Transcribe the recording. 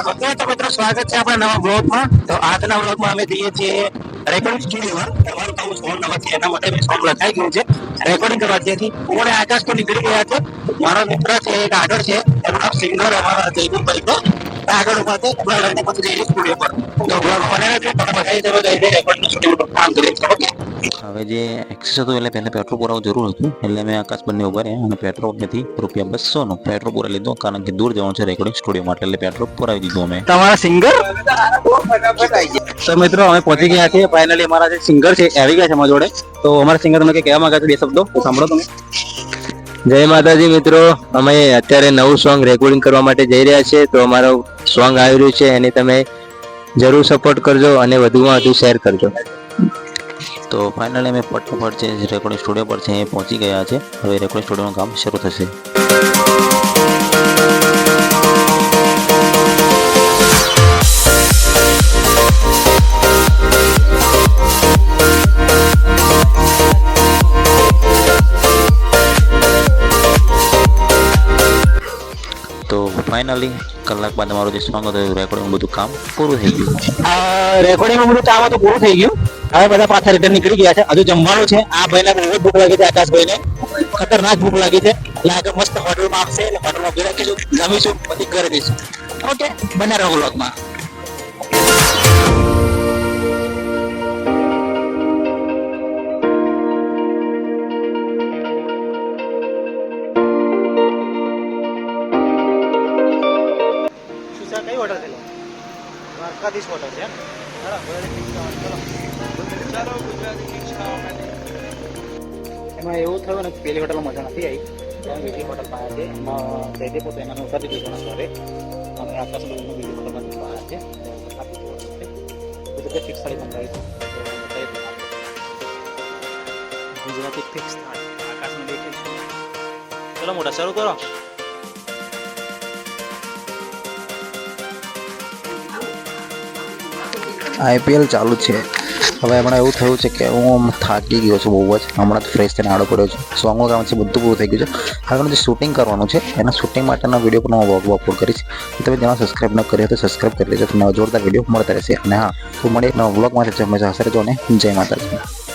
Okay તો મિત્રો સ્વાગત છે આપણા નવા બ્લોગમાં. તો આજના બ્લોગમાં અમે જઈએ છીએ રેકોર્ડિંગ સ્ટુડિયોમાં. તમારું કામ સોંગ નથી એના માટે મેં સોંગ લખાઈ ગયું છે રેકોર્ડિંગ કરવા ત્યાંથી હું આકાશ તો નીકળી ગયા છે. મારો મિત્ર છે એક આગળ છે એનું નામ સિંગર અમારા જયદીપભાઈ તો આગળ ઉભા છે એમના લઈને પછી જઈએ સ્ટુડિયો પર. તો બ્લોગ બનાવે છે તમે બતાવી દેવો જઈને રેકોર્ડિંગ સ્ટુડિયો પર કામ કરીએ છીએ. ઓકે હવે જે એક્સેસ હતું એટલે પહેલા પેટ્રોલ પુરાવું જરૂર હતું એટલે મેં આકાશ બંને ઉભા રહ્યા અને પેટ્રોલ નથી ₹200નું પેટ્રોલ પુરા લીધું કારણ કે દૂર જવાનું છે રેકોર્ડિંગ સ્ટુડિયો માટે એટલે પેટ્રોલ પુરાવી દીધું અમે. તમારા સિંગર તો મિત્રો અમે પહોંચી ગયા છીએ ફાઇનલી. અમારા જે સિંગર છે આવી ગયા છે અમારા જોડે. તો અમારા સિંગર તમને કહેવા માંગે છે બે શબ્દો તો સાંભળો તમે. જય માતાજી મિત્રો, અમે અત્યારે નવું સોંગ રેકોર્ડિંગ કરવા માટે જઈ રહ્યા છીએ. તો અમારો સોંગ આવી રહ્યું છે એની તમે જરૂર સપોર્ટ કરજો અને વધુમાં વધુ શેર કરજો. તો ફાઇનલી અમે ફટાફટ જે રેકોર્ડિંગ સ્ટુડિયો પર છે એ પહોંચી ગયા છે. હવે રેકોર્ડિંગ સ્ટુડિયોનું કામ શરૂ થશે. તો ફાઇનલી કલાક બાદ અમારું જે સોંગ હતું રેકોર્ડિંગ બધું કામ પૂરું થઈ ગયું. રેકોર્ડિંગ બધું કામ તો પૂરું થઈ ગયું. હવે બધા પાછા રિટર્ન નીકળી ગયા છે. હજુ જમવાનું છે. આ ભાઈને બહુ જ ભૂખ લાગી છે. આકાશભાઈને ખતરનાક ભૂખ લાગી છે એટલે આગળ મસ્ત હોટલમાં આપશે એટલે હોટલમાં ઉભી રાખીશું, જમીશું, પછી ઘરે જઈશું. ઓકે બને રહો વ્લોગમાં. કઈ હોટલ છે? દ્વારકાધીશ હોટલ છે. એમાં એવું થયું ને પેલી હોટલમાં મજા નથી આવી. ત્યાં બીજી હોટલમાં આવ્યા છે. એમાં જયદેવ પોતે એના ઉતારી દીધું ના ઘરે. અમે આકાશ બીજી હોટલમાં આવ્યા છે. બધું ફિક્સ થાળી મંગાવી છે. ગુજરાતી ફિક્સ થાળી આકાશમાં દેખે છે. ચલો મોટા શરૂ કરો. IPL ચાલુ છે. હવે હમણાં એવું થયું છે કે હું થાકી ગયો છું બહુ જ. હમણાં તો ફ્રેશ થઈને આડો પડ્યો છું. સોંગનું કામ છે બધું પૂરું થઈ ગયું છે. હવે જે શૂટિંગ કરવાનું છે એના શૂટિંગ માટેના વિડીયો પણ હું અપલોડ કરીશ. તમે જેમાં સબસ્ક્રાઈબ ન કર્યો તો સબસ્ક્રાઈબ કરી લેજો. તમને જોરદાર વિડીયો મળતા રહેશે. અને હા તો મળે એક નવા વ્લોગમાં હંમેશા હશે રહેજો અને જય માતાજી.